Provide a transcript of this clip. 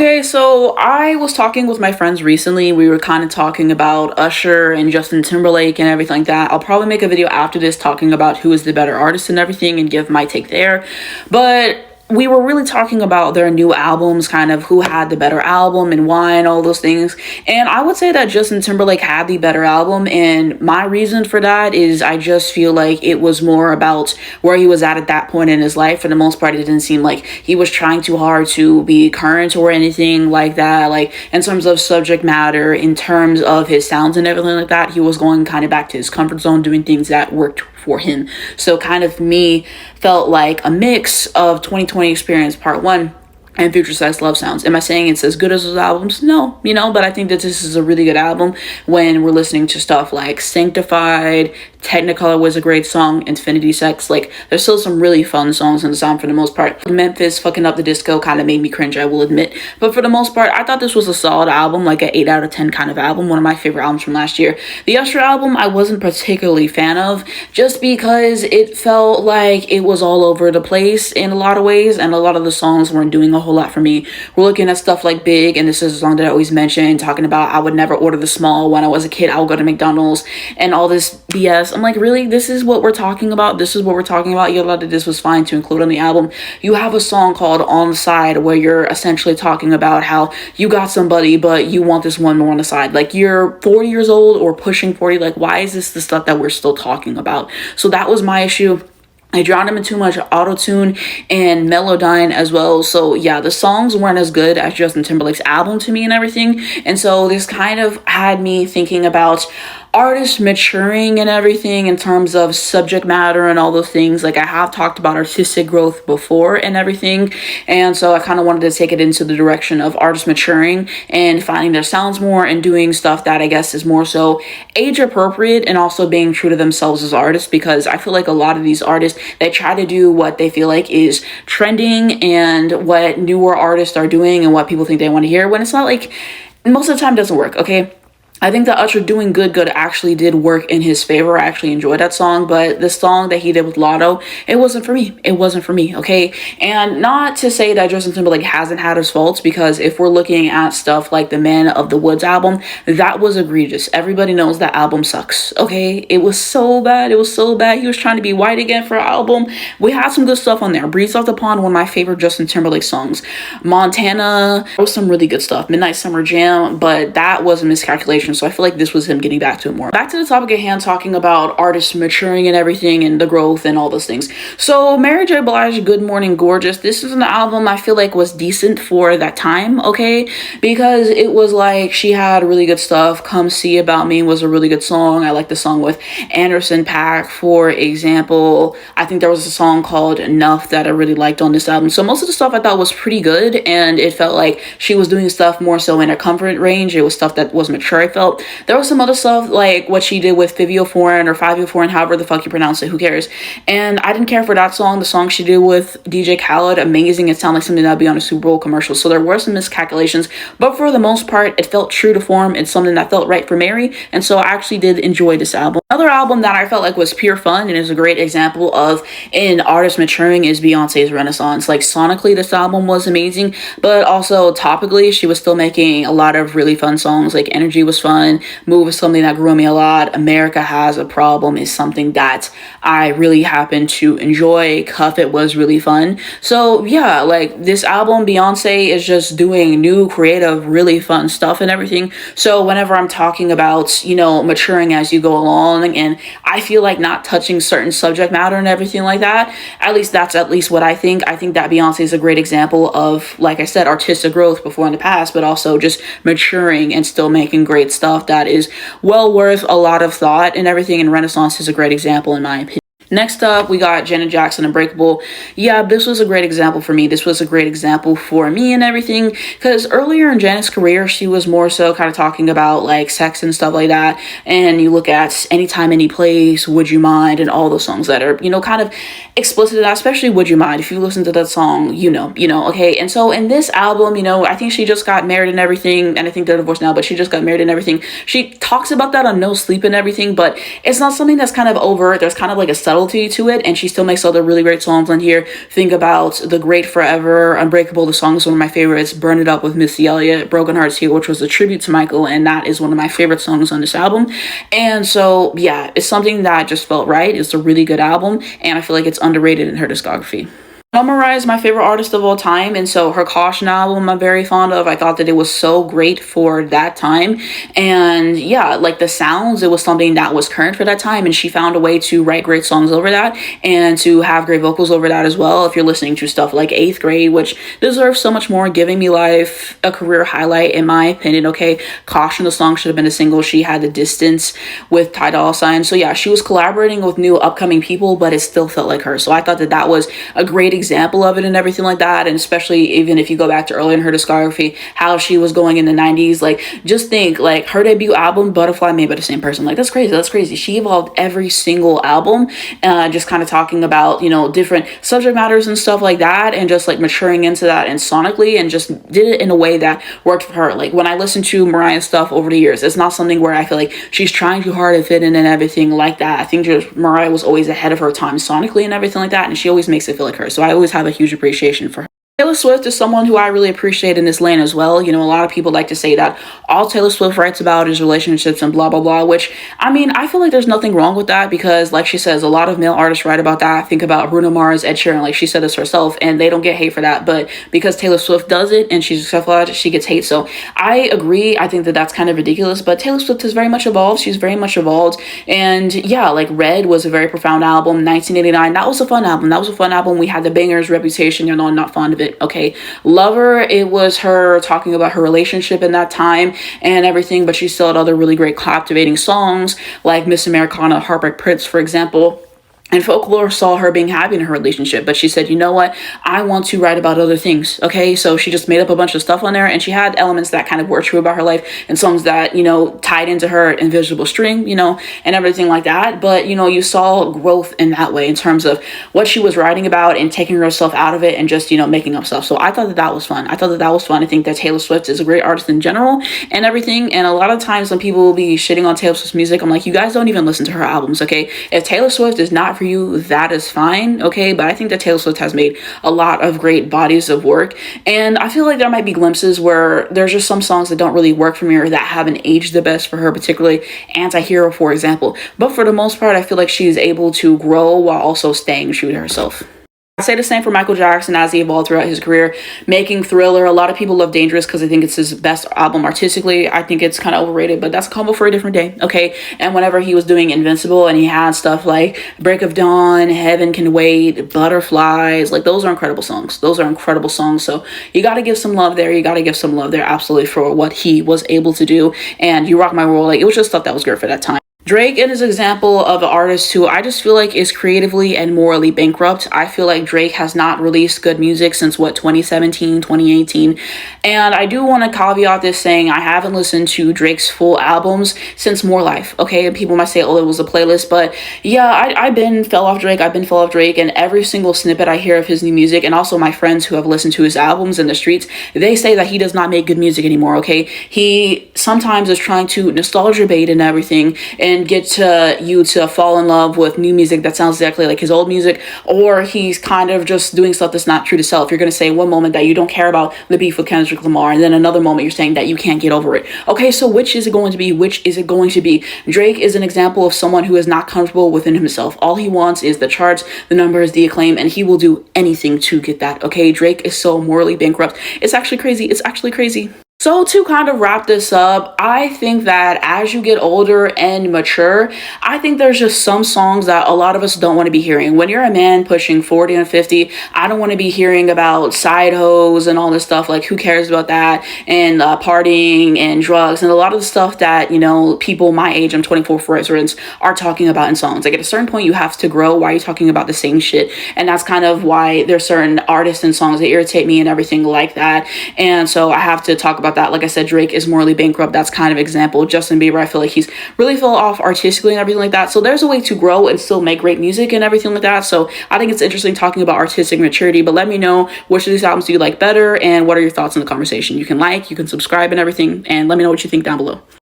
Okay, so I was talking with my friends recently. We were kind of talking about Usher and Justin Timberlake and everything like that. I'll probably make a video after this talking about who is the better artist and everything and give my take there. But we were really talking about their new albums, kind of who had the better album and why and all those things. And I would say that Justin Timberlake had the better album. And my reason for that is I just feel like it was more about where he was at that point in his life. For the most part, it didn't seem like he was trying too hard to be current or anything like that. Like in terms of subject matter, in terms of his sounds and everything like that, he was going kind of back to his comfort zone, doing things that worked for him. So kind of me felt like a mix of 2020 Experience Part 1 and Future Sex Love Sounds. Am I saying it's as good as those albums? No, but I think that this is a really good album when we're listening to stuff like Sanctified, Technicolor was a great song, Infinity Sex. Like, there's still some really fun songs in the song for the most part. Memphis Fucking Up the Disco kind of made me cringe, I will admit. But for the most part, I thought this was a solid album, like an 8 out of 10 kind of album. One of my favorite albums from last year. The Usher album, I wasn't particularly a fan of, just because it felt like it was all over the place in a lot of ways, and a lot of the songs weren't doing a whole lot for me. We're looking at stuff like Big, and this is a song that I always mention, talking about I would never order the small. When I was a kid, I would go to McDonald's, and all this BS. I'm like, really? This is what we're talking about? This is what we're talking about? You thought that this was fine to include on the album? You have a song called On the Side where you're essentially talking about how you got somebody, but you want this one more on the side. Like, you're 40 years old or pushing 40. Like, why is this the stuff that we're still talking about? So that was my issue. I drowned him in too much auto-tune and Melodyne as well. So yeah, the songs weren't as good as Justin Timberlake's album to me and everything. And so this kind of had me thinking about artists maturing and everything in terms of subject matter and all those things. Like, I have talked about artistic growth before and everything, and so I kind of wanted to take it into the direction of artists maturing and finding their sounds more and doing stuff that I guess is more so age appropriate and also being true to themselves as artists, because I feel like a lot of these artists, they try to do what they feel like is trending and what newer artists are doing and what people think they want to hear, when it's not. Like, most of the time doesn't work. Okay, I think that Usher doing Good actually did work in his favor. I actually enjoyed that song, but the song that he did with Lotto, it wasn't for me. It wasn't for me, okay? And not to say that Justin Timberlake hasn't had his faults, because if we're looking at stuff like the Man of the Woods album, that was egregious. Everybody knows that album sucks, okay? It was so bad. It was so bad. He was trying to be white again for an album. We had some good stuff on there. Breeze Off the Pond, one of my favorite Justin Timberlake songs. Montana, there was some really good stuff. Midnight Summer Jam, but that was a miscalculation. So I feel like this was him getting back to it more. Back to the topic at hand, talking about artists maturing and everything and the growth and all those things. So Mary J. Blige, Good Morning Gorgeous. This is an album I feel like was decent for that time, okay? Because it was like she had really good stuff. Come See About Me was a really good song. I like the song with Anderson .Paak, for example. I think there was a song called Enough that I really liked on this album. So most of the stuff I thought was pretty good, and it felt like she was doing stuff more so in her comfort range. It was stuff that was mature, I felt. There was some other stuff like what she did with Fivio Foreign or Fivio Foreign, however the fuck you pronounce it, who cares? And I didn't care for that song. The song she did with DJ Khaled, amazing. It sounded like something that'd be on a Super Bowl commercial. So there were some miscalculations, but for the most part, it felt true to form. It's something that felt right for Mary, and so I actually did enjoy this album. Another album that I felt like was pure fun and is a great example of an artist maturing is Beyonce's Renaissance. Like, sonically, this album was amazing, but also topically, she was still making a lot of really fun songs. Like, Energy was fun. Move is something that grew on me a lot. America Has a Problem is something that I really happened to enjoy. Cuff It was really fun. So yeah, like, this album, Beyonce is just doing new, creative, really fun stuff and everything. So whenever I'm talking about, maturing as you go along, and I feel like not touching certain subject matter and everything like that, that's at least what I think. I think that Beyonce is a great example of, like I said, artistic growth before in the past, but also just maturing and still making great stuff that is well worth a lot of thought and everything, and Renaissance is a great example in my opinion. Next up, we got Janet Jackson, Unbreakable. Yeah, this was a great example for me. This was a great example for me and everything, because earlier in Janet's career, she was more so kind of talking about like sex and stuff like that. And you look at Anytime, Any Place, Would You Mind, and all those songs that are, kind of explicit, especially Would You Mind. If you listen to that song, okay. And so in this album, I think she just got married and everything, and I think they're divorced now, but she just got married and everything. She talks about that on No Sleep and everything, but it's not something that's kind of overt. There's kind of like a subtle loyalty to it, and she still makes other really great songs on here. Think about The Great Forever, Unbreakable. The song is one of my favorites. Burn It Up with Missy Elliott, Broken Hearts Heal, which was a tribute to Michael, and that is one of my favorite songs on this album. And so yeah, it's something that just felt right. It's a really good album, and I feel like it's underrated in her discography. Mariah is my favorite artist of all time, and so her Caution album I'm very fond of. I thought that it was so great for that time, and yeah, like the sounds, it was something that was current for that time, and she found a way to write great songs over that and to have great vocals over that as well. If you're listening to stuff like 8th Grade, which deserves so much more, Giving Me Life, a career highlight in my opinion. Okay, Caution, the song should have been a single. She had The Distance with Ty Dolla $ign. So yeah, she was collaborating with new upcoming people, but it still felt like her. So I thought that that was a great example of it and everything like that. And especially even if you go back to early in her discography, how she was going in the 90s, like just think like her debut album Butterfly made by the same person. Like that's crazy. She evolved every single album, just kind of talking about, you know, different subject matters and stuff like that, and just like maturing into that and sonically, and just did it in a way that worked for her. Like when I listen to Mariah's stuff over the years, it's not something where I feel like she's trying too hard to fit in and everything like that. I think just Mariah was always ahead of her time sonically and everything like that, and she always makes it feel like her. So I always have a huge appreciation for her. Taylor Swift is someone who I really appreciate in this lane as well. You know, a lot of people like to say that all Taylor Swift writes about is relationships and blah, blah, blah, which, I mean, I feel like there's nothing wrong with that because, like she says, a lot of male artists write about that. Think about Bruno Mars, Ed Sheeran, like she said this herself, and they don't get hate for that. But because Taylor Swift does it and she's successful at it, she gets hate. So I agree. I think that that's kind of ridiculous, but Taylor Swift has very much evolved. She's very much evolved. And yeah, like Red was a very profound album. 1989, that was a fun album. We had the bangers, Reputation, you know, I'm not fond of it. Okay. Lover, it was her talking about her relationship in that time and everything, but she still had other really great captivating songs like Miss Americana, Heartbreak Prince, for example. And Folklore saw her being happy in her relationship, but she said, you know what, I want to write about other things. Okay, so she just made up a bunch of stuff on there, and she had elements that kind of were true about her life and songs that, you know, tied into her Invisible String, you know, and everything like that. But, you know, you saw growth in that way in terms of what she was writing about and taking herself out of it and just, you know, making up stuff. So I thought that that was fun. I think that Taylor Swift is a great artist in general and everything. And a lot of times when people will be shitting on Taylor Swift's music, I'm like, you guys don't even listen to her albums. Okay, if Taylor Swift is not for you, that is fine. Okay, but I think that Taylor Swift has made a lot of great bodies of work, and I feel like there might be glimpses where there's just some songs that don't really work for me or that haven't aged the best for her, particularly Anti-Hero, for example. But for the most part, I feel like she's able to grow while also staying true to herself. I'd say the same for Michael Jackson as he evolved throughout his career, making Thriller. A lot of people love Dangerous because I think it's his best album artistically. I think it's kind of overrated, but that's a combo for a different day, okay? And whenever he was doing Invincible and he had stuff like Break of Dawn, Heaven Can Wait, Butterflies, like those are incredible songs. So you got to give some love there. Absolutely, for what he was able to do. And You Rock My World, like it was just stuff that was good for that time. Drake is an example of an artist who I just feel like is creatively and morally bankrupt. I feel like Drake has not released good music since 2017, 2018. And I do want to caveat this saying I haven't listened to Drake's full albums since More Life. Okay, and people might say, oh, it was a playlist, but yeah, I've been fell off Drake, and every single snippet I hear of his new music, and also my friends who have listened to his albums in the streets, they say that he does not make good music anymore. Okay, he sometimes is trying to nostalgia bait and everything, and get to you to fall in love with new music that sounds exactly like his old music, or he's kind of just doing stuff that's not true to self. You're going to say one moment that you don't care about the beef with Kendrick Lamar, and then another moment you're saying that you can't get over it. Okay, so which is it going to be? Drake is an example of someone who is not comfortable within himself. All he wants is the charts, the numbers, the acclaim, and he will do anything to get that. Okay, Drake is so morally bankrupt. It's actually crazy. So to kind of wrap this up, I think that as you get older and mature, I think there's just some songs that a lot of us don't want to be hearing. When you're a man pushing 40 and 50, I don't want to be hearing about side hoes and all this stuff. Like, who cares about that? And partying and drugs and a lot of the stuff that, you know, people my age, I'm 24 for instance, are talking about in songs. Like at a certain point, you have to grow. Why are you talking about the same shit? And that's kind of why there's certain artists and songs that irritate me and everything like that. And so I have to talk about that. Like I said, Drake is morally bankrupt. That's kind of example. Justin Bieber, I feel like he's really fell off artistically and everything like that. So there's a way to grow and still make great music and everything like that. So I think it's interesting talking about artistic maturity, but let me know which of these albums do you like better and what are your thoughts in the conversation. You can subscribe and everything, and let me know what you think down below.